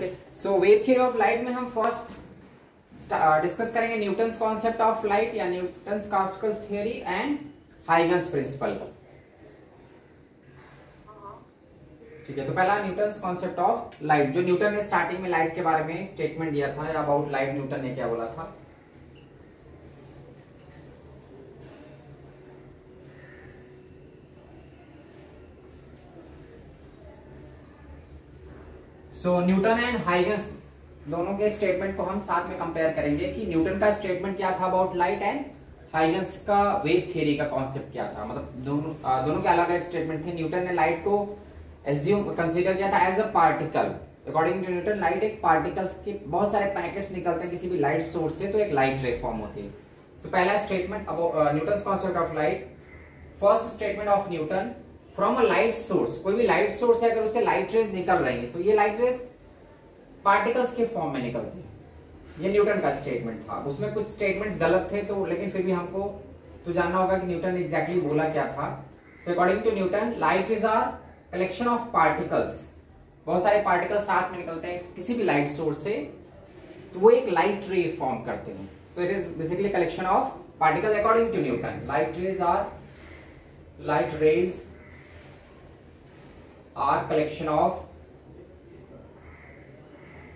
Okay, so wave theory of light में हम first discuss करेंगे न्यूटन्स कॉन्सेप्ट ऑफ लाइट या Newton's classical theory and Huygens principle. ठीक है, तो पहला न्यूटन्स कॉन्सेप्ट ऑफ लाइट, जो न्यूटन ने स्टार्टिंग में लाइट के बारे में स्टेटमेंट दिया था अबाउट लाइट, न्यूटन ने क्या बोला था। सो न्यूटन एंड हाइगन्स दोनों के स्टेटमेंट को हम साथ में कंपेयर करेंगे कि न्यूटन का स्टेटमेंट क्या था अबाउट लाइट एंड हाइगन्स का वेव थ्योरी का कॉन्सेप्ट क्या था। मतलब दोनों के अलग अलग स्टेटमेंट थे। न्यूटन ने लाइट को एज्यूम कंसीडर किया था as a particle. According to Newton light एक पार्टिकल्स के बहुत सारे पैकेट्स निकलते हैं किसी भी लाइट सोर्स से, तो एक लाइट रे फॉर्म होती है। सो पहला statement Newton's concept of light, first statement of Newton, from a light source, कोई भी लाइट सोर्स है अगर उससे लाइट रेज निकल रही है तो ये लाइट रेज पार्टिकल्स के फॉर्म में निकलती है। ये न्यूटन का स्टेटमेंट था। उसमें कुछ स्टेटमेंट्स गलत थे तो, लेकिन फिर भी हमको तो जानना होगा कि न्यूटन एग्जैक्टली बोला क्या था। So according to Newton light is are collection of particles, बहुत सारे पार्टिकल्स साथ में निकलते हैं किसी भी लाइट सोर्स से तो वो एक लाइट रे फॉर्म करते हैं। So it is basically collection of particles according to Newton. Light rays are collection of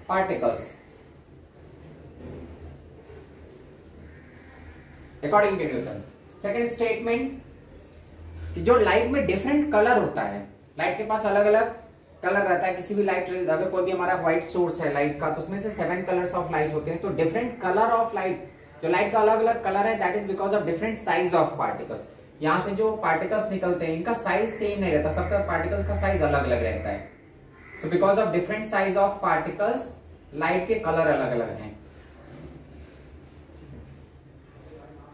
particles according to Newton। Second statement कि जो लाइट में डिफरेंट कलर होता है, लाइट के पास अलग अलग कलर रहता है किसी भी लाइट, अगर कोई भी हमारा व्हाइट सोर्स है लाइट का तो उसमें से 7 कलर्स ऑफ लाइट होते हैं। तो डिफरेंट कलर ऑफ लाइट, जो लाइट का अलग अलग कलर है, that is because of different size of particles. यहां से जो पार्टिकल्स निकलते हैं इनका साइज सेम नहीं रहता, सब पार्टिकल्स का साइज अलग अलग रहता है। So because of different size of particles light के कलर अलग अलग हैं।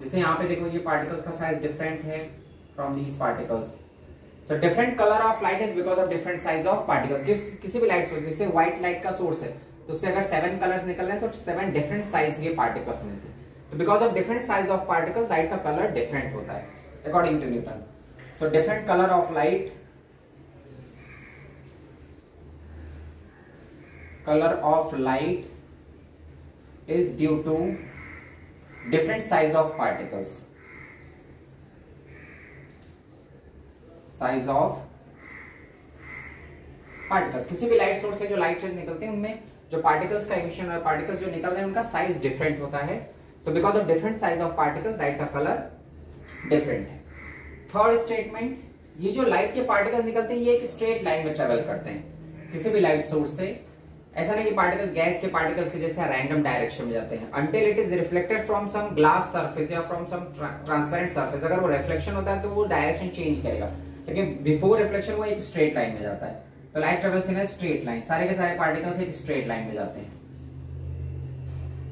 जैसे यहाँ पे देखो ये पार्टिकल्स का साइज डिफरेंट है from these particles. So different colour of light is because of different size of particles. किसी भी लाइट सोर्स, जैसे व्हाइट लाइट का सोर्स है तो उससे अगर 7 कलर्स निकल रहे हैं तो 7 डिफरेंट साइज के पार्टिकल्स मिलते हैं। तो because of different size of particles light का कलर डिफरेंट होता है according to Newton। So different color of light, is due to different size of particles। किसी भी लाइट सोर्स से जो लाइट रेज निकलते हैं उनमें जो पार्टिकल्स का एमिशन और पार्टिकल्स जो निकल रहे हैं उनका साइज डिफरेंट होता है। So because of different size of particles light का कलर डिफरेंट है। थर्ड स्टेटमेंट, ये जो लाइट के पार्टिकल्स निकलते हैं ये एक स्ट्रेट लाइन में ट्रेवल करते हैं किसी भी लाइट सोर्स से। ऐसा नहीं कि पार्टिकल्स गैस के पार्टिकल्स के जैसे रैंडम डायरेक्शन में जाते हैं। Until it is reflected from some glass surface या फ्रॉम सम ट्रांसपेरेंट सरफेस, अगर वो रिफ्लेक्शन होता है तो वो डायरेक्शन चेंज करेगा, लेकिन बिफोर रिफ्लेक्शन वो एक स्ट्रेट लाइन में जाता है। तो light travels in a straight line, सारे के सारे पार्टिकल्स एक स्ट्रेट लाइन में जाते हैं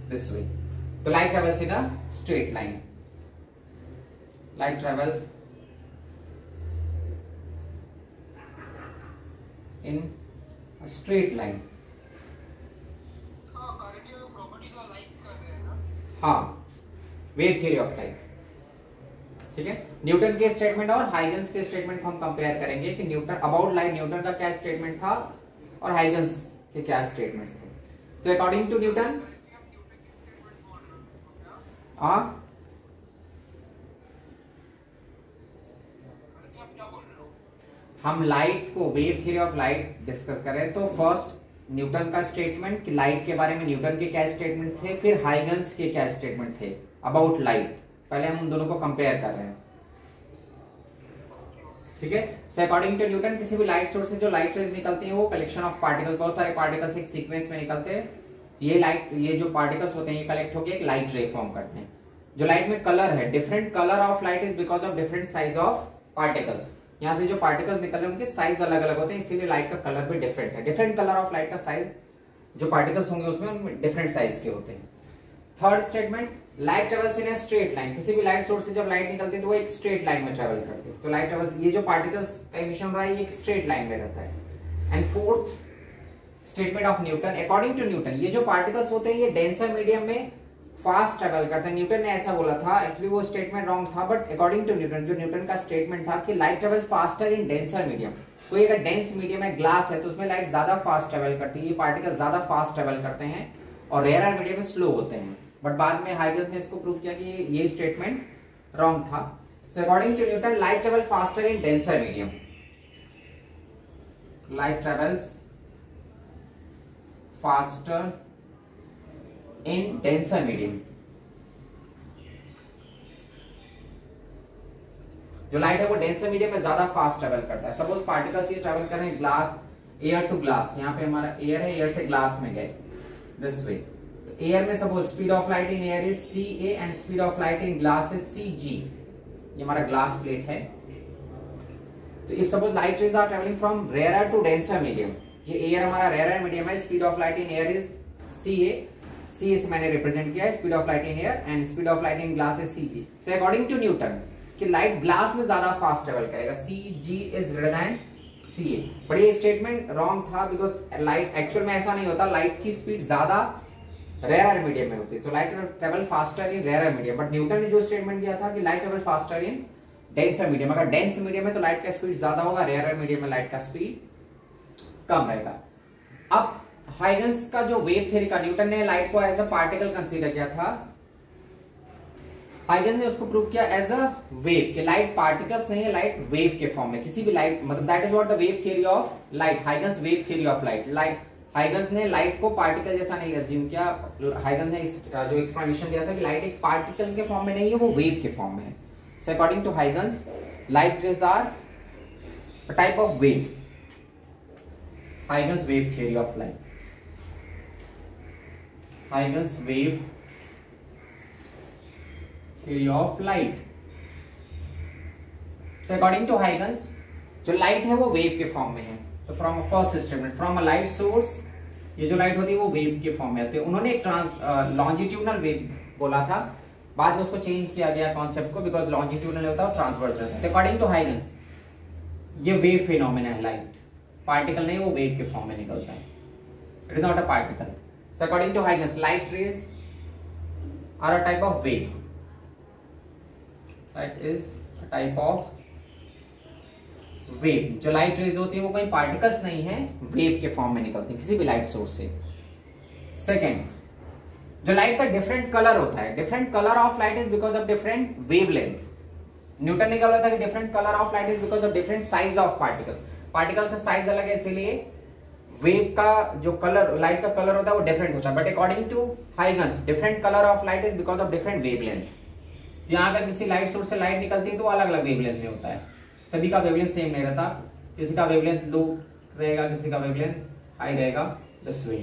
दिस वे। तो light travels in a straight line, light travels in a straight line। हाँ, वेव थ्योरी ऑफ लाइट। ठीक है, न्यूटन के स्टेटमेंट और हाइगन्स के स्टेटमेंट को हम कंपेयर करेंगे कि न्यूटन अबाउट लाइट न्यूटन का क्या स्टेटमेंट था और हाइगन्स के क्या स्टेटमेंट्स थे। तो अकॉर्डिंग टू न्यूटन हम लाइट को wave theory of light discuss करें तो फर्स्ट न्यूटन का स्टेटमेंट कि लाइट के बारे में न्यूटन के क्या स्टेटमेंट थे, फिर हाइगन्स के क्या स्टेटमेंट थे अबाउट लाइट। पहले हम उन दोनों को कंपेयर कर रहे हैं। ठीक है, सो अकॉर्डिंग टू न्यूटन किसी भी लाइट सोर्स से जो लाइट रेज निकलती हैं वो कलेक्शन ऑफ पार्टिकल्स, बहुत सारे पार्टिकल्स एक सीक्वेंस में निकलते हैं। ये जो पार्टिकल्स होते हैं ये कलेक्ट होकर एक लाइट रे फॉर्म करते हैं। जो लाइट में कलर है, different colour of light is because of different size of particles. यहाँ से जो पार्टिकल्स निकल रहे हैं उनके साइज अलग अलग होते हैं, इसीलिए लाइट का कलर भी डिफरेंट है। डिफरेंट कलर ऑफ लाइट का साइज, जो पार्टिकल्स होंगे उसमें उनमें डिफरेंट साइज के होते हैं। Third statement, light travels in a straight line, किसी भी लाइट सोर्स से जब लाइट निकलती है तो वो एक स्ट्रेट लाइन में ट्रेवल करती है। तो लाइट ट्रेवल्स, ये जो पार्टिकल्स का एमिशन हो रहा है ये एक स्ट्रेट लाइन में रहता है। And fourth statement of Newton, according to Newton ये जो पार्टिकल्स होते हैं ये डेंसर मीडियम में फास्ट ट्रेवल करते हैं। न्यूटन ने ऐसा बोला था, एक्चुअली वो स्टेटमेंट रॉन्ग था, बट अकॉर्डिंग टू न्यूटन, जो न्यूटन का स्टेटमेंट था कि light travel faster in denser medium. कोई अगर डेंस मीडियम है, ग्लास है, तो उसमें लाइट ज्यादा फास्ट ट्रेवल करती है, ये पार्टिकल ज्यादा फास्ट ट्रेवल करते हैं, और रेयर मीडियम में स्लो होते हैं। बट बाद में हाइगन्स ने इसको प्रूव किया कि ये स्टेटमेंट रॉन्ग था। So according to Newton, light travel faster in denser medium. Light travels faster in denser medium. जो लाइट है वो डेंसर मीडियम में ज्यादा फास्ट ट्रेवल करता है। सपोज पार्टिकल्स ये ट्रेवल कर रहे हैं ग्लास, एयर टू ग्लास, यहाँ पे हमारा एयर है, एयर से ग्लास में गए दिस वे। तो एयर में suppose speed of light in air is ca and speed of light in glass is cg। ये हमारा ग्लास प्लेट है। तो if suppose light rays are travelling from rare to denser medium, ये air हमारा rare medium है, speed of light in air is ca, c से मैंने represent किया है speed of light in air, and speed of light in glass is cg। So according to Newton कि light glass में ज्यादा fast travel करेगा, cg is greater then ca। पर ये स्टेटमेंट रॉन्ग था, बिकॉज लाइट एक्चुअल में ऐसा नहीं होता, लाइट की स्पीड ज्यादा रेयर मीडियम में होती है। तो light travel faster in rare medium, but Newton ने जो स्टेटमेंट दिया था कि light travel faster in denser medium. अगर डेंस मीडियम में तो लाइट का स्पीड ज्यादा होगा, रेयर मीडियम में लाइट का स्पीड कम रहेगा। अब हाइगन्स का जो वेव थ्योरी का, न्यूटन ने लाइट को एज अ पार्टिकल कंसीडर किया था, हाइगन्स ने उसको प्रूव किया एज अ वेव, कि लाइट पार्टिकल्स नहीं है, लाइट वेव के फॉर्म में, किसी भी लाइट, मतलब that is what the wave theory of light, Huygens wave theory of light. Huygens ने लाइट को पार्टिकल जैसा नहीं अज्यूम किया। हाइगन्स ने जो एक्सप्लेनेशन दिया था कि लाइट एक पार्टिकल के फॉर्म में नहीं है, वो वेव के फॉर्म में है। So according to Huygens, light rays are a type of wave. Huygens wave theory of light, Huygens wave theory of light. So according to Huygens, जो लाइट है वो वेव के फॉर्म में है। तो from first statement, from a light source, ये जो light होती है वो वेव के फॉर्म में आती है। उन्होंने एक लॉन्जिट्यूडनल वेव बोला था, बाद में उसको चेंज किया गया कॉन्सेप्ट को, बिकॉज लॉन्जिट्यूडनल होता है और ट्रांसवर्स रहता है। अकॉर्डिंग टू हाइगन्स, ये वेव फिनोमेना है, लाइट पार्टिकल नहीं, वो वेव के फॉर्म में निकलता है, it is not a particle. So according to Huygens, light rays are a type of wave, light is a type of wave. जो light rays होती है वो कोई पार्टिकल्स नहीं है, वेव के फॉर्म में निकलती है किसी भी लाइट सोर्स से। सेकेंड, जो लाइट का डिफरेंट कलर होता है, different colour of light is because of different wavelength. Newton ने क्या बोला था कि different colour of light is because of different size of particle. Particle का साइज अलग है, इसीलिए वेव का जो कलर, लाइट का कलर होता है वो डिफरेंट होता है। But according to Huygens, different colour of light is because of different wavelength. यहाँ अगर किसी लाइट सोर्स से लाइट निकलती है तो अलग अलग वेवलेंथ में होता है, सभी का वेवलेंथ सेम नहीं रहता, किसी का वेवलेंथ लो रहेगा, किसी का वेवलेंथ हाई रहेगा, this way.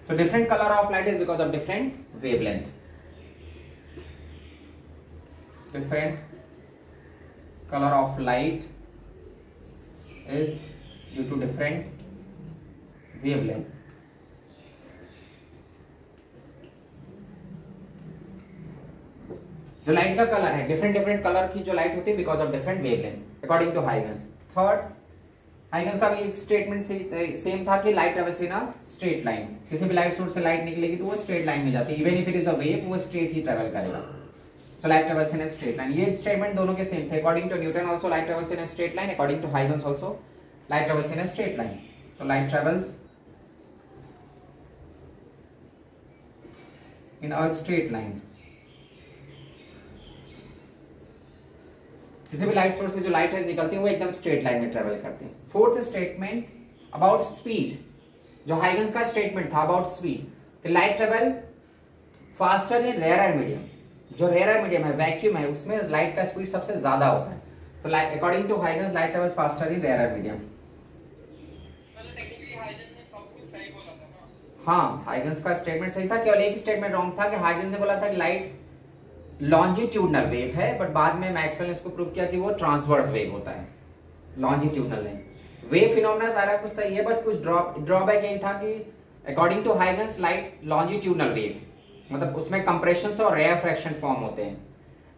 So different colour of light is because of different wavelength. Different colour of light is due to different wavelength. जो लाइट का कलर है, डिफरेंट कलर की जो लाइट होती है because of different wavelength, according to Huygens. Third, Huygens का भी एक स्टेटमेंट सेम था कि light travels in a straight line. किसी भी लाइट सोर्स से लाइट निकलेगी तो वो स्ट्रेट लाइन में जाती है, even if it is a wave, वो स्ट्रेट ही ट्रेवल करेगा। So light travels in a straight line, ये स्टेटमेंट दोनों के सेम थे। According to Newton also light travels in a straight line, according to Huygens also light travels in a straight line. तो light travels in a straight line, किसी भी light source से जो light raise निकलती है वो एकदम स्ट्रेट लाइन में ट्रेवल करती है। फोर्थ स्टेटमेंट अबाउट स्पीड, जो हाइगन्स का स्टेटमेंट था अबाउट स्पीड, कि light travel faster in rare medium. जो रेयर मीडियम है, वैक्यूम है, उसमें लाइट का स्पीड सबसे ज्यादा होता है। तो light, according to Huygens, light travel faster in rare medium. हाँ, हाइगन्स का स्टेटमेंट सही था, केवल एक स्टेटमेंट रॉन्ग था कि हाइगन्स ने बोला था कि लाइट लॉन्जिट्यूडनल वेव है, बट बाद में मैक्सवेल ने उसको प्रूव किया कि वो ट्रांसवर्स वेव होता है, लॉन्जिट्यूडनल नहीं। वेव फिनोमेना सारा कुछ सही है, बट कुछ ड्रॉबैक यही था कि according to Huygens light longitudinal wave, मतलब उसमें कंप्रेशन और रेफ्रैक्शन फॉर्म होते हैं।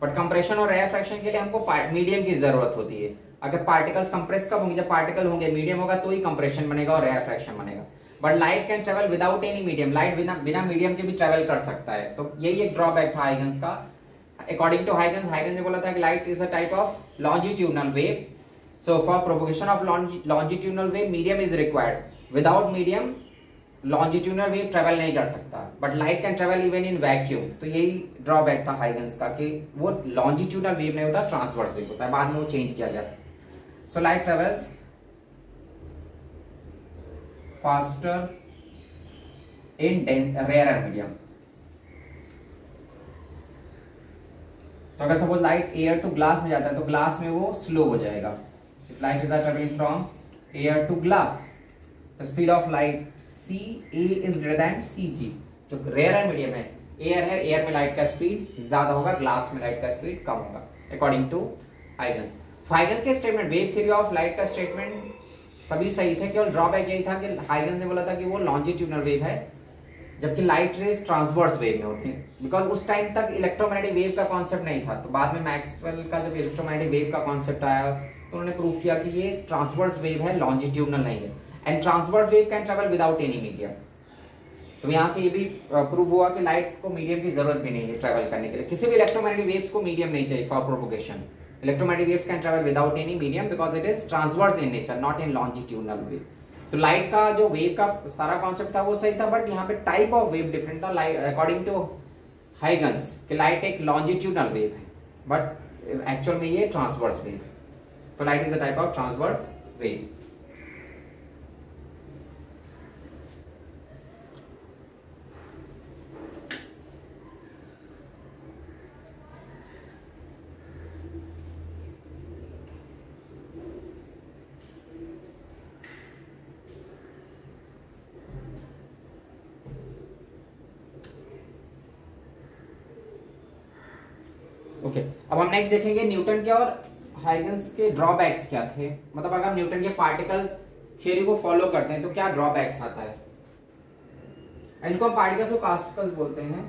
बट कंप्रेशन और रेफ्रैक्शन के लिए हमको मीडियम की जरूरत होती है। अगर पार्टिकल्स कंप्रेस कब होंगे, जब पार्टिकल होंगे, मीडियम होगा तो ही कंप्रेशन बनेगा और रेफ्रैक्शन बनेगा। But light can travel without any medium, light बिना मीडियम के भी ट्रेवल कर सकता है। तो यही एक ड्रॉबैक था हाइगन्स का। अकॉर्डिंग टू हाइगन्स, हाइगन्स ने बोला था कि light is a type of longitudinal wave, so for propagation of longitudinal wave medium is required, without medium longitudinal wave travel नहीं कर सकता, but light can travel even in vacuum. तो यही drawback था हाइगन्स का कि वो लॉन्जिट्यूडनल वेव नहीं होता, ट्रांसवर्स वेव होता है, बाद में वो चेंज किया गया था। So light travels faster in rare medium. तो अगर suppose light air to glass में जाता है तो ग्लास में वो स्लो हो जाएगा। If light is travelling from air to glass, the speed of light C A is greater than C G. जो रेयर मीडियम है, एयर में लाइट का स्पीड ज्यादा होगा, ग्लास में लाइट का स्पीड कम होगा, according to Huygens. So Huygens के statement, wave theory of light का स्टेटमेंट सभी सही थे, केवल ड्रॉबैक यही था कि हाइगन्स ने बोला था कि वो लॉन्जिट्यूडनल वेव है, जबकि लाइट रेज ट्रांसवर्स वेव में होती है। बिकॉज उस टाइम तक इलेक्ट्रोमैग्नेटिक वेव का कॉन्सेप्ट नहीं था, तो बाद में मैक्सवेल का जब इलेक्ट्रोमैग्नेटिक वेव का कॉन्सेप्ट आया तो उन्होंने प्रूव किया कि ये ट्रांसवर्स वेव है, लॉन्जिट्यूडनल नहीं है, and transverse wave can travel without any medium. तो यहां से ये भी प्रूव हुआ कि लाइट को मीडियम की जरूरत भी नहीं है ट्रेवल करने के लिए, किसी भी इलेक्ट्रोमैग्नेटिक वेव्स को मीडियम नहीं चाहिए for propagation. Electromagnetic waves can travel without any medium because it is transverse in nature, not in longitudinal wave. तो लाइट का जो वेव का सारा कॉन्सेप्ट था वो सही था, बट यहाँ पे टाइप ऑफ वेव डिफरेंट था। अकॉर्डिंग टू हाइगन्स कि लाइट एक लॉन्जिट्यूडनल वेव है, बट एक्चुअल में ये ट्रांसवर्स वेव है। तो light is a type of transverse wave. Okay, अब हम नेक्स्ट देखेंगे न्यूटन के और हाइगन्स के ड्रॉबैक्स क्या थे। मतलब अगर हम न्यूटन के पार्टिकल थियरी को फॉलो करते हैं तो क्या ड्रॉबैक्स आता है। इनको हम पार्टिकल्स को पार्टिकल्स बोलते हैं।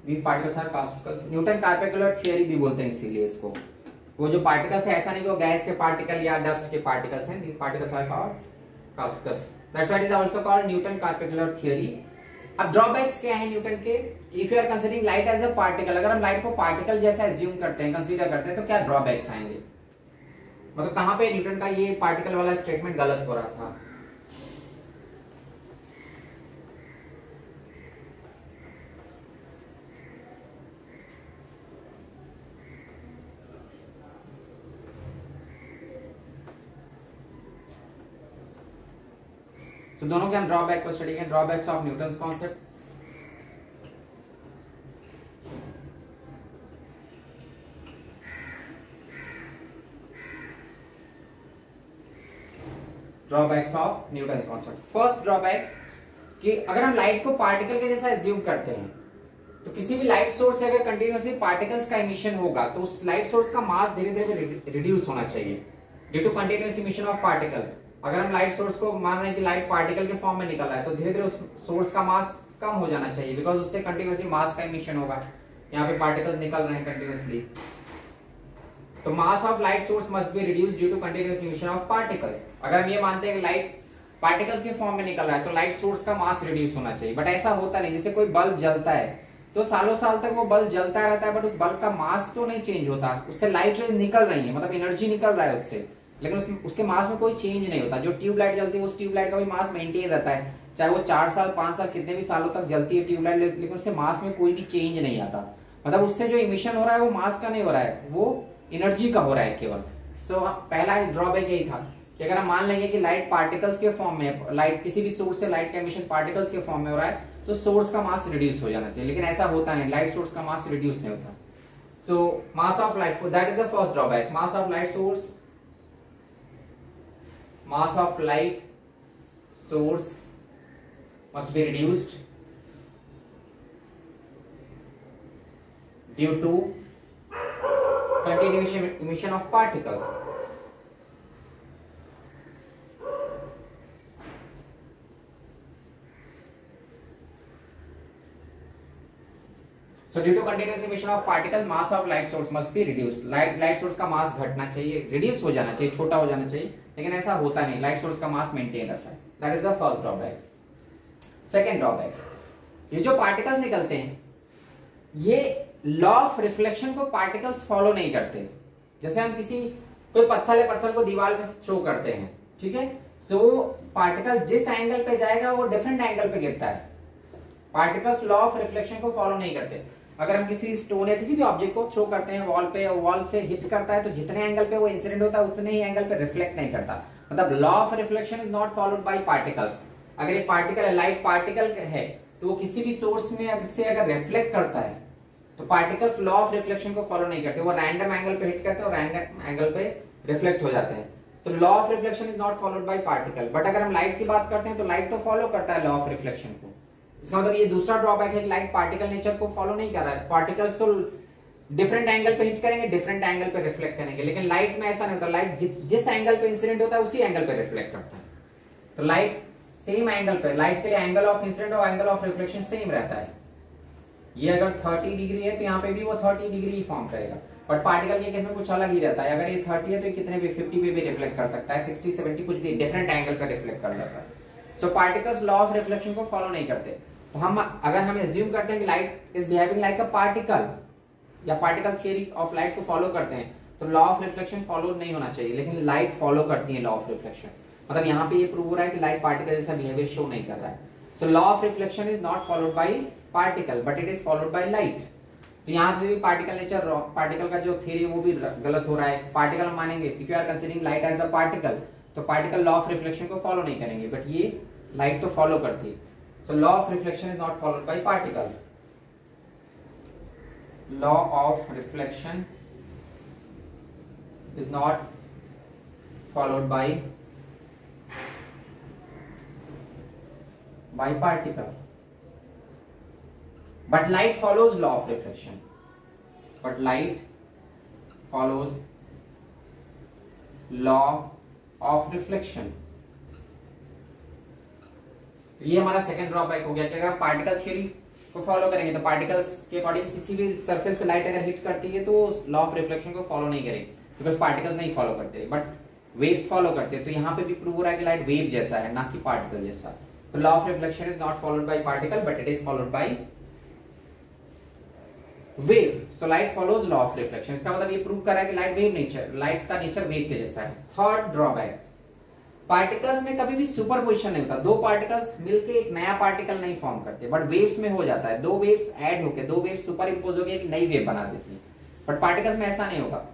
These particles are particles। Newton particular theory भी बोलते हैं इसीलिए इसको। वो जो पार्टिकल्स है ऐसा नहीं कि वो गैस के पार्टिकल या डस्ट के पार्टिकल्स हैं। These particles are called particles। That's why it is also called Newton particular theory. अब ड्रॉबैक्स क्या है न्यूटन के। If you are considering light as a particle, अगर हम लाइट को पार्टिकल जैसा एज्यूम करते हैं, कंसीडर करते हैं, तो क्या ड्रॉबैक्स आएंगे। मतलब कहां पे न्यूटन का ये पार्टिकल वाला स्टेटमेंट गलत हो रहा था। So, दोनों के हम ड्रॉबैक को स्टडी करें। Drawbacks of Newton's concept. Drawbacks of Newton's concept. First drawback कि अगर हम लाइट को पार्टिकल के जैसा एज्यूम करते हैं तो किसी भी लाइट सोर्स से अगर कंटिन्यूअसली पार्टिकल्स का इमिशन होगा तो उस लाइट सोर्स का मास धीरे धीरे रिड्यूस होना चाहिए due to continuous emission of particle. अगर हम लाइट सोर्स को मान रहे हैं कि लाइट पार्टिकल के फॉर्म में निकल रहा है तो धीरे धीरे उस सोर्स का मास कम हो जाना चाहिए, बिकॉज उससे कंटिन्यूअसली मास का इमिशन होगा। यहाँ पे पार्टिकल निकल रहे हैं कंटिन्यूअसली, तो mass of light source must be reduced due to continuous emission of particles. अगर हम ये मानते हैं कि लाइट पार्टिकल्स के फॉर्म में निकल रहा है तो लाइट सोर्स का मास रिड्यूस होना चाहिए, बट ऐसा होता नहीं। जैसे कोई बल्ब जलता है तो सालों साल तक वो बल्ब जलता रहता है, बट उस बल्ब का मास तो नहीं चेंज होता, उससे लाइट रेज निकल रही है, मतलब एनर्जी निकल रहा है उससे, लेकिन उसके मास में कोई चेंज नहीं होता। जो ट्यूबलाइट जलती है उस ट्यूबलाइट का भी मास मेंटेन रहता है, चाहे वो 4 साल 5 साल कितने भी सालों तक जलती है ट्यूबलाइट, लेकिन उसके मास में कोई भी चेंज नहीं आता। मतलब उससे जो इमिशन हो रहा है वो मास का नहीं हो रहा है, वो एनर्जी का हो रहा है केवल। सो पहला ड्रॉबैक यही था कि अगर हम मान लेंगे कि लाइट पार्टिकल्स के फॉर्म में, लाइट किसी भी सोर्स से लाइट का इमिशन पार्टिकल्स के फॉर्म में हो रहा है तो सोर्स का मास रिड्यूस हो जाना चाहिए, लेकिन ऐसा होता नहीं, लाइट सोर्स का मास रिड्यूस नहीं होता। तो mass of light, that is the first drawback. Mass of light source, mass of light source must be reduced due to continuous emission of particles। So due to continuous emission of particle mass of light source must be reduced, light source का mass घटना चाहिए, reduce हो जाना चाहिए, छोटा हो जाना चाहिए, लेकिन ऐसा होता नहीं, लाइट सोर्स का मास मेंटेन रहता है। That is the first drawback. Second drawback, ये जो पार्टिकल्स निकलते हैं ये लॉ ऑफ रिफ्लेक्शन को पार्टिकल्स फॉलो नहीं करते। जैसे हम कोई पत्थर या पत्थर को दीवार पे थ्रो करते हैं, ठीक है, तो वो पार्टिकल जिस एंगल पे जाएगा वो डिफरेंट एंगल पे गिरता है। पार्टिकल्स लॉ ऑफ रिफ्लेक्शन को फॉलो नहीं करते। अगर हम किसी स्टोन या किसी भी ऑब्जेक्ट को थ्रो करते हैं वॉल पे, वॉल से हिट करता है तो जितने एंगल पे वो इंसिडेंट होता है उतने ही एंगल पे रिफ्लेक्ट नहीं करता। मतलब law of reflection is not followed bye particles. अगर एक पार्टिकल है, लाइट पार्टिकल है, तो वो किसी भी सोर्स में से अगर रिफ्लेक्ट करता है तो पार्टिकल्स लॉ ऑफ रिफ्लेक्शन को फॉलो नहीं करते, वो रैंडम एंगल पे हिट करते हैं और रैंडम एंगल पे रिफ्लेक्ट हो जाते हैं। तो law of reflection is not followed by particle. But अगर हम लाइट की बात करते हैं तो लाइट तो फॉलो करता है लॉ ऑफ रिफ्लेक्शन को। इसका मतलब ये दूसरा ड्रॉबैक है कि लाइट पार्टिकल नेचर को फॉलो नहीं कर रहा है। पार्टिकल्स तो डिफरेंट एंगल पे हिट करेंगे, डिफरेंट एंगल पे रिफ्लेक्ट करेंगे, लेकिन लाइट में ऐसा नहीं होता। लाइट जिस एंगल पे इंसिडेंट होता है उसी एंगल पे रिफ्लेक्ट करता है। तो लाइट सेम एंगल पे, लाइट के लिए एंगल ऑफ इंसिडेंट और एंगल ऑफ रिफ्लेक्शन सेम रहता है। ये अगर 30 डिग्री है तो यहाँ पे भी वो 30 डिग्री ही फॉर्म करेगा। बट पार्टिकल के केस में कुछ अलग ही रहता है। अगर ये 30 है तो कितने भी 50 पे भी रिफ्लेक्ट कर सकता है, 60 70 कुछ भी डिफरेंट एंगल पे रिफ्लेक्ट कर जाता है। सो पार्टिकल्स लॉ ऑफ रिफ्लेक्शन को फॉलो नहीं करते। तो अगर हम एज्यूम करते हैं कि light is behaving like a particle या पार्टिकल थियरी ऑफ लाइट को फॉलो करते हैं तो लॉ ऑफ रिफ्लेक्शन फॉलो नहीं होना चाहिए, लेकिन लाइट फॉलो करती है लॉ ऑफ रिफ्लेक्शन। मतलब यहाँ पे ये प्रूव हो रहा है कि लाइट पार्टिकल जैसा बिहेवियर शो नहीं कर रहा है। So law of reflection is not followed by particle but it is followed by light. तो यहाँ से भी पार्टिकल नेचर, पार्टिकल का जो थ्योरी वो भी गलत हो रहा है। पार्टिकल मानेंगे, if you are considering light as a particle, तो पार्टिकल लॉ ऑफ रिफ्लेक्शन को फॉलो नहीं करेंगे, बट ये लाइट तो फॉलो करती है। So law of reflection is not followed by particle. Law of reflection is not followed by particle, but light follows law of reflection. But light follows law of reflection. ये हमारा second drawback हो गया कि अगर आप particle theory को follow करेंगे तो पार्टिकल्स के अकॉर्डिंग किसी भी सरफेस पे लाइट अगर हिट करती है तो लॉ ऑफ रिफ्लेक्शन को फॉलो नहीं करेगी, बिकॉज पार्टिकल्स नहीं फॉलो करते बट वेव्स फॉलो करते हैं। तो यहाँ पे भी प्रूव हो रहा है कि लाइट वेव जैसा है, ना कि पार्टिकल जैसा। तो law of reflection is not followed by particle but it is followed by wave. So light follows law of reflection. इसका मतलब ये प्रूव कर रहा है कि लाइट वेव नेचर, लाइट का नेचर वेव के जैसा है। थर्ड ड्रॉबैक, पार्टिकल्स में कभी भी सुपरपोजिशन नहीं होता। दो पार्टिकल्स मिलके एक नया पार्टिकल नहीं फॉर्म करते, बट वेव्स में हो जाता है। दो वेव्स ऐड होके, दो वेव्स सुपर इंपोज होके एक नई वेव बना देती है, बट पार्टिकल्स में ऐसा नहीं होगा।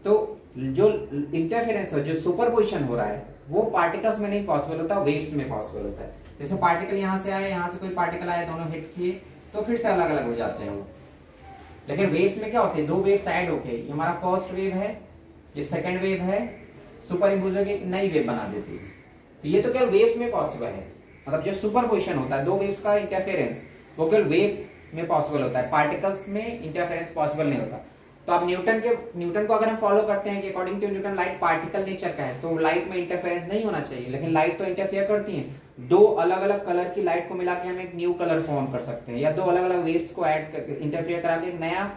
तो जो इंटरफेरेंस है, जो सुपरपोजिशन हो रहा है, वो पार्टिकल्स में नहीं पॉसिबल होता, वेव्स में पॉसिबल होता है। जैसे पार्टिकल यहाँ से आए, यहाँ से कोई पार्टिकल आए, दोनों हिट किए तो फिर से अलग अलग हो जाते हैं वो। लेकिन वेव्स में क्या होते हैं, दो वेव्स ऐड होके, ये हमारा फर्स्ट वेव है, ये सेकंड वेव है, सुपर इंपोज होके एक नई वेव बना देती है। तो ये तो केवल वेव्स में पॉसिबल है। मतलब जो सुपरपोजिशन होता है, दो वेव्स का इंटरफेरेंस, वो केवल वेव में पॉसिबल होता है, पार्टिकल्स में इंटरफेरेंस पॉसिबल नहीं होता। तो अब न्यूटन को अगर हम फॉलो करते हैं कि according to Newton light particle nature का है, तो लाइट में इंटरफेरेंस नहीं होना चाहिए, लेकिन लाइट तो इंटरफेयर करती है। दो अलग अलग कलर की लाइट को मिला के हम एक न्यू कलर फॉर्म कर सकते हैं, या दो अलग अलग वेव्स को ऐड करके इंटरफेयर करा के नया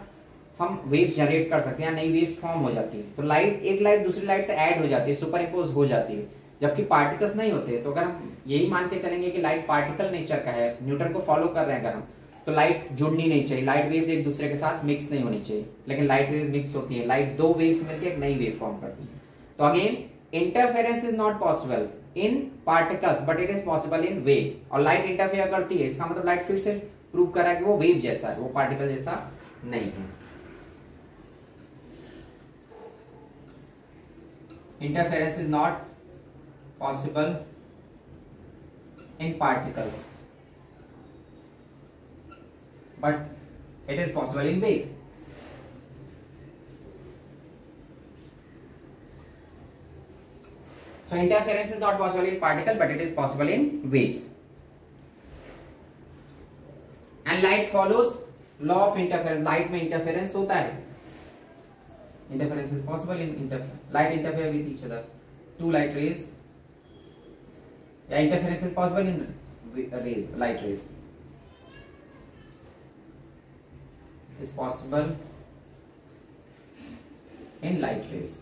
हम वेव्स जनरेट कर सकते हैं, नई वेव्स फॉर्म हो जाती है। तो लाइट, एक लाइट दूसरी लाइट से ऐड हो जाती है, सुपर इंपोज हो जाती है, जबकि पार्टिकल्स नहीं होते। तो अगर हम यही मान के चलेंगे कि लाइट पार्टिकल नेचर का है, न्यूटन को फॉलो कर रहे हैं अगर हम, तो लाइट जुड़नी नहीं चाहिए, लाइट वेव्स एक दूसरे के साथ मिक्स नहीं होनी चाहिए। लेकिन लाइट वेव्स मिक्स होती है, लाइट दो वेव्स मिलकर एक नई वेव फॉर्म करती है। तो again interference is not possible in particles but it is possible in wave. और लाइट इंटरफेयर करती है, इसका मतलब लाइट फिर से प्रूव कर रहा है कि वो वेव जैसा है, वो पार्टिकल जैसा नहीं है। Interference is not possible in particles, but it is possible in wave. So interference is not possible in particle, but it is possible in waves. And light follows law of interference. Light में interference होता है. Interference is possible in light interfere with each other. Two light rays. Yeah, interference is possible in rays, light rays. Is possible in light rays.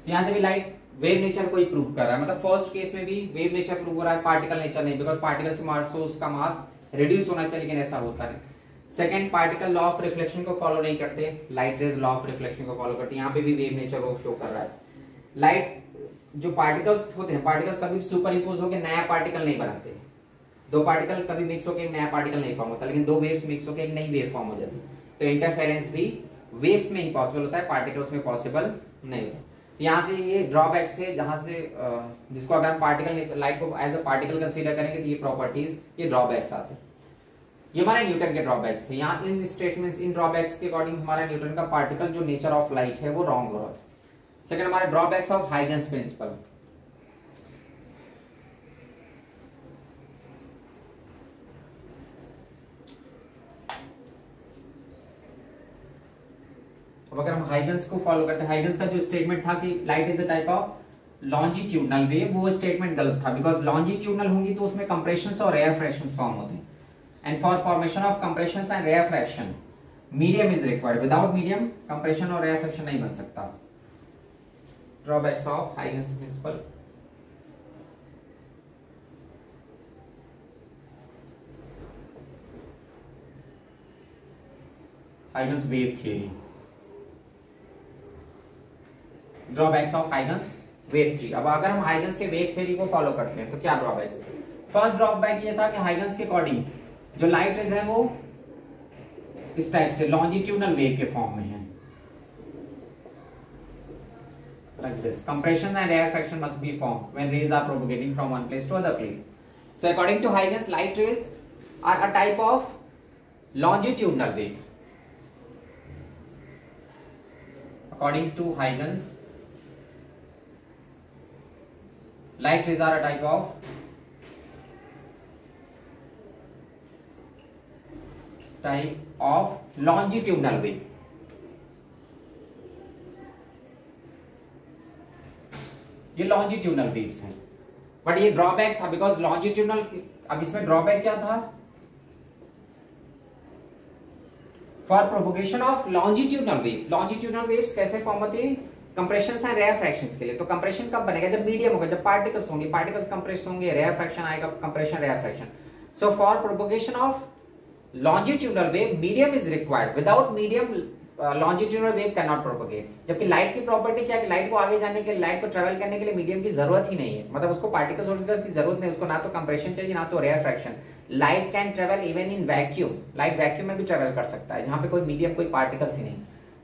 यहां से भी light wave nature को ही prove कर रहा है, मतलब फर्स्ट केस में भी वेव नेचर प्रूव हो रहा है, पार्टिकल नेचर नहीं, बिकॉज पार्टिकल से सोर्स का मास रिड्यूस होना चाहिए, लेकिन ऐसा होता नहीं। Second, particle law of reflection को फॉलो नहीं करते, light rays law of reflection को फॉलो करते हैं, यहाँ पे भी वेव नेचर को शो कर रहा है। लाइट जो पार्टिकल्स होते हैं, पार्टिकल्स कभी सुपर इम्पोज होकर नया पार्टिकल नहीं बनाते, दो पार्टिकल कभी मिक्स होकर एक नया पार्टिकल नहीं फॉर्म होता, लेकिन दो वेव्स मिक्स होकर एक नई वेव फॉर्म हो जाती है। तो इंटरफेरेंस भी वेव्स में ही पॉसिबल होता है, पार्टिकल्स में पॉसिबल नहीं होता। यहाँ से ये ड्रॉबैक्स थे, जहां से जिसको अगर हम पार्टिकल लाइट को एज अ पार्टिकल कंसीडर करेंगे तो ये प्रॉपर्टीज, ये ड्रॉबैक्स आते हैं। ये हमारे न्यूटन के ड्रॉबैक्स थे। यहाँ इन स्टेटमेंट्स, इन ड्रॉबैक्स के अकॉर्डिंग हमारा न्यूटन का पार्टिकल जो नेचर ऑफ लाइट है वो रॉन्ग हो रहा था। सेकंड, हमारे ड्रॉबैक्स ऑफ हाइगन्स प्रिंसिपल। अब अगर हम हाइगन्स को फॉलो करते हैं, हाइगन्स का जो स्टेटमेंट था कि light is a type of longitudinal wave, वो स्टेटमेंट गलत था, बिकॉज लॉन्जिट्यूडनल होंगी तो उसमें कंप्रेशंस और रेयर फ्रैक्शंस फॉर्म होते हैं, and for formation of compressions and rare fraction medium is required, without medium compression और रेयर फ्रैक्शन नहीं बन सकता। Drawbacks of Huygens principle. Huygens wave theory, drawbacks of Huygens wave theory. अब अगर हम Huygens के वेव थ्योरी को follow करते हैं तो क्या ड्रॉबैक्स? फर्स्ट ड्रॉबैक ये था कि हाइगन्स के अकॉर्डिंग जो लाइट रेज है वो इस टाइप से लॉन्जिट्यूडनल वेव के फॉर्म में है, like this. Compression and rarefaction must be formed when rays are propagating from one place to other place. So according to Huygens, light rays are a type of longitudinal wave. According to Huygens, light rays are a type of longitudinal wave. ये longitudinal waves हैं, but ये drawback था because longitudinal. अब इसमें drawback क्या था? For propagation of longitudinal wave, longitudinal waves कैसे form होती है? कंप्रेशंस एंड रेयर फ्रैक्शंस के लिए। तो कंप्रेशन कब बनेगा? जब मीडियम होगा, जब पार्टिकल्स होंगे, पार्टिकल्स कंप्रेस होंगे, रेयर फ्रैक्शन आएगा, compression rare fraction. So for propagation of longitudinal wave medium is required, without medium longitudinal wave can not propagate. जबकि लाइट की प्रॉपर्टी क्या है? लाइट को आगे जाने के लिए, लाइट को ट्रेवल करने के लिए मीडियम की जरूरत ही नहीं है, मतलब उसको पार्टिकल्स की जरूरत नहीं, उसको ना तो कंप्रेशन चाहिए ना तो rare fraction. Light can travel even in vacuum, light vacuum में भी ट्रेवल कर सकता है, जहां पे कोई मीडियम, कोई पार्टिकल्स ही नहीं।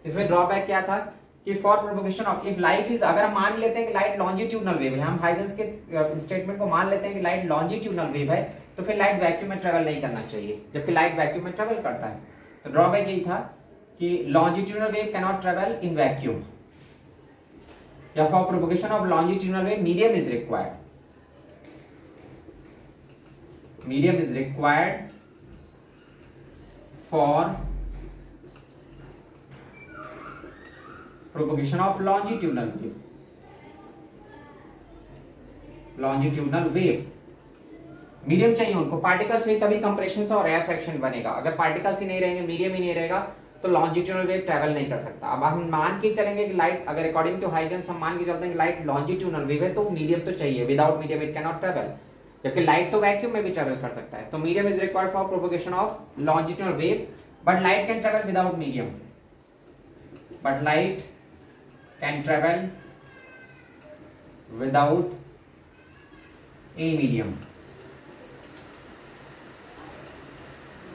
इसमें ड्रॉबैक क्या था कि for propagation of, if light is, अगर हम मान लेते हैं कि लाइट लॉन्जिट्यूडनल वेव है, हम हाइगन्स के स्टेटमेंट को मान लेते हैं कि लाइट लॉन्जिट्यूडनल वेव है, तो फिर लाइट वैक्यूम में ट्रेवल नहीं करना चाहिए, जबकि लाइट वैक्यूम में ट्रेवल करता है। तो ड्रॉबैक यही था कि longitudinal wave cannot travel in vacuum, या for propagation of longitudinal wave medium is required, medium is required for propagation of longitudinal wave, longitudinal wave medium चाहिए उनको, पार्टिकल्स चाहिए तभी कंप्रेशन और रेयर फ्रैक्शन बनेगा। अगर पार्टिकल्स ही नहीं रहेंगे, मीडियम ही नहीं रहेगा, तो लॉन्जिट्यूडनल वेव ट्रैवल नहीं कर सकता। अब हम मान के चलेंगे कि लाइट, अगर अकॉर्डिंग टू हाइगन्स हम मान के चलते हैं कि लाइट लॉन्जिट्यूडनल वेव है, तो मीडियम तो चाहिए, without medium it can not travel, जबकि लाइट तो वैक्यूम में भी ट्रैवल कर सकता है। तो medium is required for propagation of longitudinal wave, but light can travel without medium, but light can travel without any medium.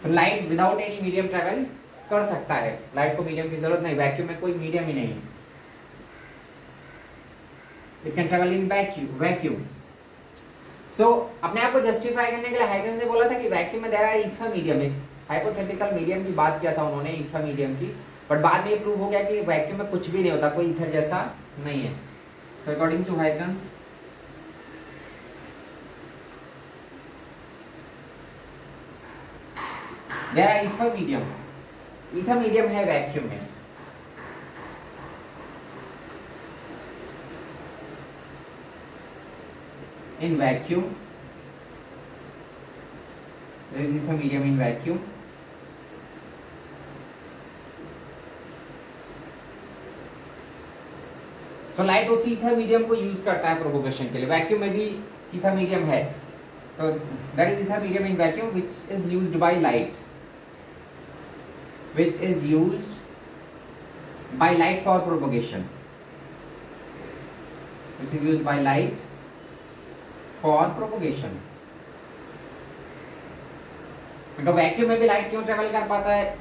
तो light without any medium travel कर सकता है, लाइट को मीडियम की जरूरत नहीं, वैक्यूम में कोई मीडियम ही नहीं है, it can travel in vacuum. So अपने आप को जस्टिफाई करने के लिए हाइगन्स ने बोला था कि वैक्यूम में देयर आर ईथर मीडियम, एक हाइपोथेटिकल मीडियम की बात किया था उन्होंने, ईथर मीडियम की, बट बाद में ये प्रूव हो गया कि वैक्यूम में कुछ भी नहीं होता, कोई ईथर जैसा नहीं है। So according to Huygens there are ether medium, ether medium है वैक्यूम में। In vacuum there is ether medium in vacuum, तो लाइट उसी ईथर मीडियम को यूज करता है प्रोपोगेशन के लिए। वैक्यूम में भी ईथर मीडियम है, तो that is ether medium in vacuum which is used by light, which is used by light for propagation, which is used by light for propagation. मतलब वैक्यूम में भी लाइट क्यों ट्रेवल कर पाता है?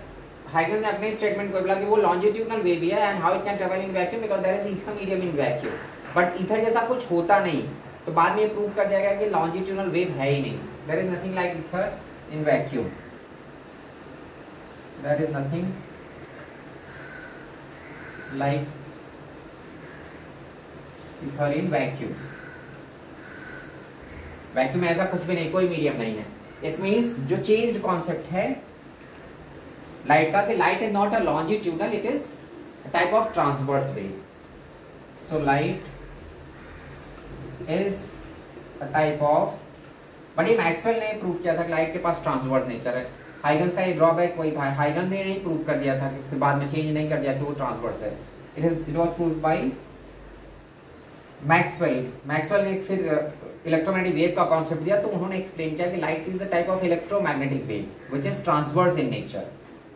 हाइगन ने अपने स्टेटमेंट को बोला कि वो लॉन्जिट्यूडनल वेव है and how it can travel in vacuum because there is ether medium in vacuum. But ether जैसा कुछ होता नहीं, तो बाद में ये प्रूव कर दिया गया कि लॉन्जिट्यूडनल वेव है ही नहीं, there is nothing like ether in vacuum, there is nothing like ether in vacuum. Vacuum में ऐसा कुछ भी नहीं, कोई मीडियम नहीं है। इट मींस जो चेंज्ड कॉन्सेप्ट है लाइट का, कि light is not a longitudinal, it is a type of transverse wave. So light is a type of, but ये मैक्सवेल ने प्रूव किया था कि लाइट के पास ट्रांसवर्स नेचर है। हाइगन्स का ये ड्रॉबैक वही था, हाइगन ने नहीं प्रूव कर दिया था कि फिर बाद में चेंज नहीं कर दिया कि वो ट्रांसवर्स है। It was proved bye Maxwell. Maxwell ने फिर इलेक्ट्रोमैग्नेटिक वेव का कॉन्सेप्ट दिया, तो उन्होंने एक्सप्लेन किया कि light is a type of electromagnetic wave which is transverse in nature.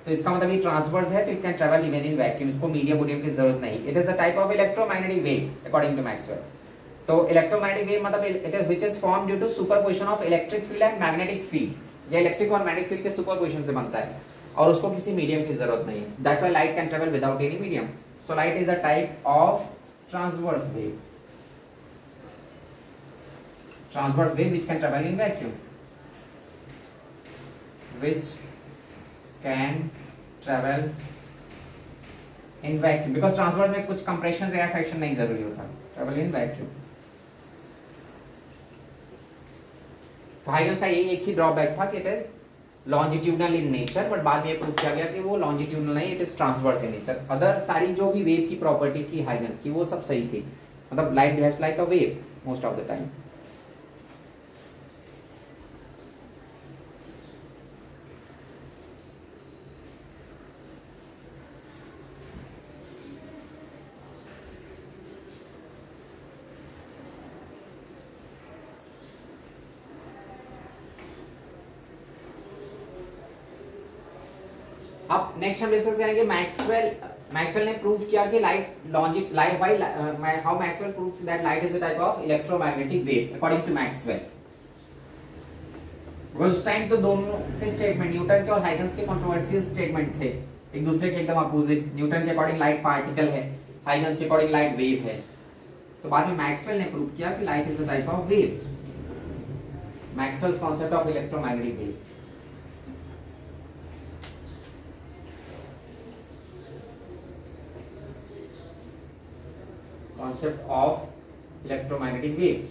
तो इसका मतलब ये ट्रांसवर्स है, तो it can travel even in vacuum, इसको मीडियम वोडियम की जरूरत नहीं। It is a type of electromagnetic wave according to Maxwell. तो इलेक्ट्रोमैग्नेटिक वेव मतलब it is which is formed due to superposition of electric field and magnetic field. ये electric और magnetic field के सुपरपोजिशन से बनता है और उसको किसी मीडियम की जरूरत नहीं है। That's why light can travel without any medium. So light is a type of transverse wave, transverse wave which can travel in vacuum, which can travel in vacuum because transverse में कुछ compression rarefaction नहीं जरूरी होता, travel in vacuum। तो Huygens का यही एक ही drawback था कि it is longitudinal in nature, but बाद में प्रूव किया गया कि वो लॉन्जिट्यूडनल नहीं, it is transverse in nature. Other सारी जो भी वेव की प्रॉपर्टी थी हाइगन्स की वो सब सही थी, मतलब light behaves like a wave most of the time. अब नेक्स्ट हम डिस्कस करेंगे मैक्सवेल ने प्रूव किया कि how Maxwell proves that light is a type of electromagnetic wave according to Maxwell. उस टाइम तो दोनों के स्टेटमेंट, न्यूटन के और हाइगन्स के कंट्रोवर्शियल स्टेटमेंट थे, एक दूसरे के एकदम अपोजिट। न्यूटन के अकॉर्डिंग लाइट पार्टिकल है, हाइगन्स के अकॉर्डिंग लाइट वेव है। सो बाद में मैक्सवेल ने प्रूव किया कि light is a type of wave, Maxwell's concept of electromagnetic wave. Concept of electromagnetic wave.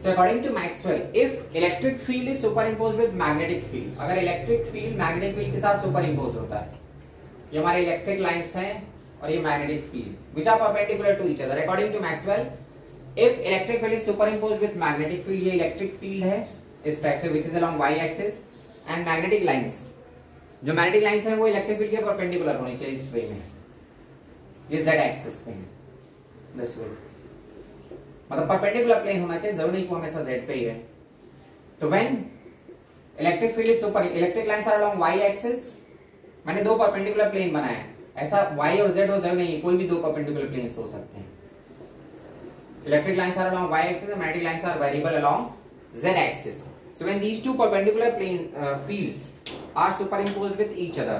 So according to Maxwell, if electric field is superimposed with magnetic field, अगर electric field magnetic field के साथ superimpose होता है, ये हमारे electric lines हैं और ये magnetic field which are perpendicular to each other. According to Maxwell, if electric field is superimposed with magnetic field, ये electric field है इस टाइप से which is along y axis, and magnetic lines, जो magnetic lines हैं वो electric field के perpendicular होनी चाहिए इस वे में, ये z एक्सिस पे है, दिस वे, मतलब परपेंडिकुलर प्लेन होना चाहिए, जरूरी नहीं कि हमेशा z पे ही रहे। तो when electric field is super, electric lines are along y axis, मैंने दो परपेंडिकुलर प्लेन बनाए हैं, ऐसा y और z हो जरूरी नहीं, कोई भी दो परपेंडिकुलर प्लेन्स हो सकते हैं। Electric lines are along y axis and magnetic lines are variable along z axis. So when these two perpendicular plane fields are superimposed with each other,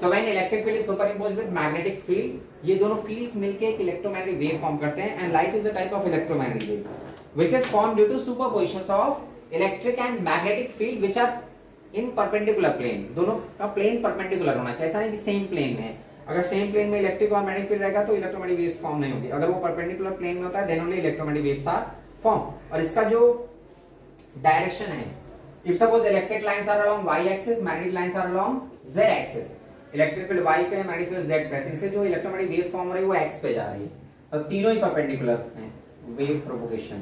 so when electric field is superimposed with magnetic field, ये दोनों fields मिलके एक electromagnetic wave form करते हैं, and light is a type of electromagnetic wave which is formed due to superpositions of electric and magnetic field which are in perpendicular plane। दोनों का plane perpendicular होना चाहिए, ऐसा नहीं कि same plane में है। अगर same plane में इलेक्ट्रिक और मैग्नेटिक फील्ड रहेगा तो इलेक्ट्रोमैग्नेटिक वेव्स फॉर्म नहीं होगी, अगर वो परपेंडिकुलर प्लेन में होता है then only electromagnetic waves are form. और इसका जो डायरेक्शन है, if suppose electric lines are along y axis, magnetic lines are along z axis, electric field y पे है, मैग्नेटिक फील्ड z पे है, तो इससे जो इलेक्ट्रोमैग्नेटिक वेव फॉर्म हो रही है वो x पे जा रही है, और तीनों ही परपेंडिकुलर हैं वेव प्रोपगेशन।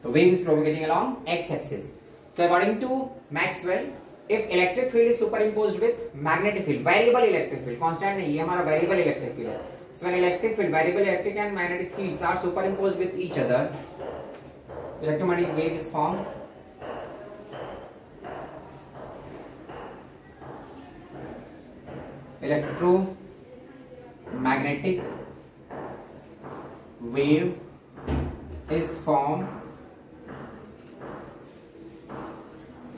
तो wave is propagating along x axis. So according to Maxwell, if electric field is superimposed with magnetic field, variable electric field, constant नहीं, ये हमारा वेरिएबल इलेक्ट्रिक फील्ड है. So when electric field, variable electric and magnetic fields are superimposed with each other, electromagnetic wave is form. Electromagnetic wave is formed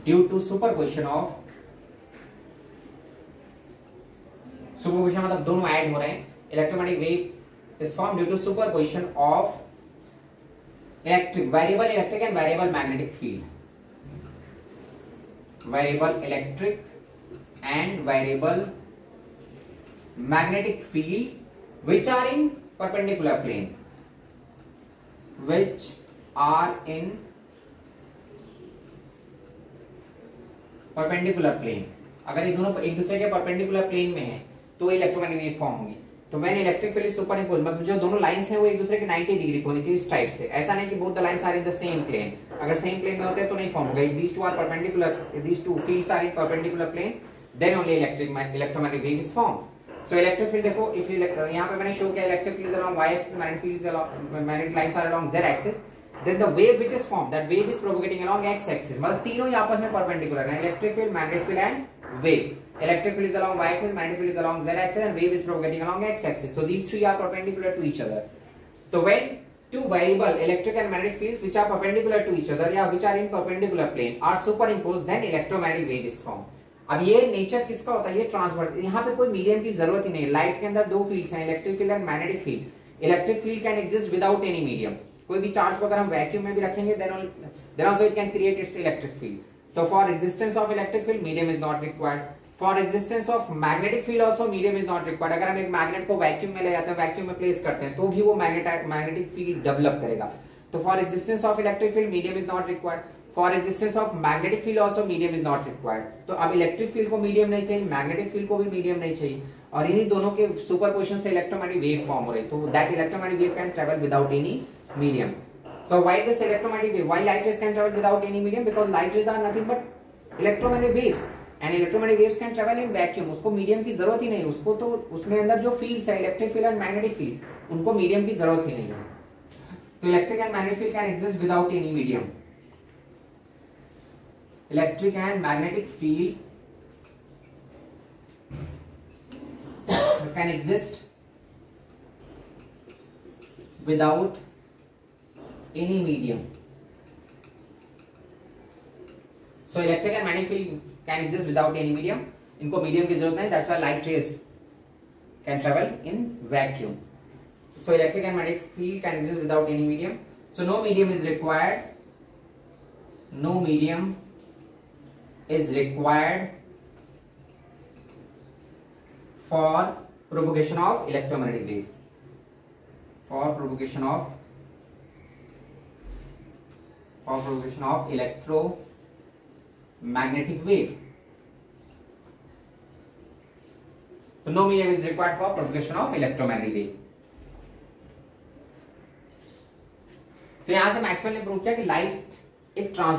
due to superposition मतलब दोनों add हो रहे हैं. Electromagnetic wave is form due to superposition of variable electric and variable magnetic field. Variable electric and variable magnetic fields which are in perpendicular plane, which are in perpendicular plane. अगर ये दोनों एक दूसरे के perpendicular plane में है तो electromagnetic wave form होगी. तो when electric field is superimposed, मतलब जो दोनों लाइंस हैं वो एक दूसरे के 90 डिग्री होनी चाहिए इस टाइप से. ऐसा नहीं कि both the lines are in the same plane. अगर सेम प्लेन में होते हैं तो नहीं फॉर्म होगा. These two are perpendicular, these two fields are in perpendicular plane, then only electromagnetic wave is formed. So electric field देखो, if यहाँ पे मैंने शो किया electric field is along y axis, magnetic field is along, magnetic lines are along z axis, then the wave which is formed, that wave is propagating along x axis. मतलब तीनों ही आपस में perpendicular हैं, electric field, magnetic field and wave. Electric field is along y axis, magnetic field is along z axis, and wave is propagating along x axis. So these three are perpendicular to each other. So when two variable electric and magnetic fields which are perpendicular to each other, या which are in perpendicular plane, are superimposed, then electromagnetic wave is formed. अब ये nature किसका होता है, ये transverse. यहाँ पे कोई मीडियम की जरूरत ही नहीं है. लाइट के अंदर दो फील्ड्स हैं, electric field and magnetic field. Electric field can exist without any medium. कोई भी चार्ज को अगर हम वैक्यूम में भी रखेंगे then also it can create its electric field. So for existence of electric field medium is not required. For existence of magnetic field also medium is not required. अगर हम एक मैग्नेट को वैक्यूम में ले जाते हैं, वैक्यूम में place करते हैं, तो भी वो मैग्नेटिक फील्ड डेवलप करेगा. तो for existence of electric field medium is not required. For existence of magnetic field also medium is not required. तो अब इलेक्ट्रिक फील्ड को मीडियम नहीं चाहिए, मैग्नेटिक फील्ड को भी मीडियम नहीं चाहिए, और इन्हीं दोनों के सुपरपोजिशन से इलेक्ट्रोमैग्नेटिक वेव फॉर्म हो रही. तो that electromagnetic wave can travel without any medium. So why this electromagnetic wave, why light rays can travel without any medium? Because light rays are nothing but electromagnetic waves, and electromagnetic waves can travel in vacuum. उसको medium की जरूरत ही नहीं, उसको तो उसमें अंदर जो fields है electric field and magnetic field, उनको मीडियम की जरूरत ही नहीं है. तो electric and magnetic field can exist without any medium. Electric and magnetic field can exist without any medium. So electric and magnetic field can exist without any medium. इनको medium की जरूरत नहीं. That's why light rays can travel in vacuum. So electric and magnetic field can exist without any medium. So no medium is required. No medium is required for propagation of electromagnetic wave. For propagation of electromagnetic wave. So no medium is required for propagation of electromagnetic wave. So यहां से Maxwell ने prove किया कि light एक trans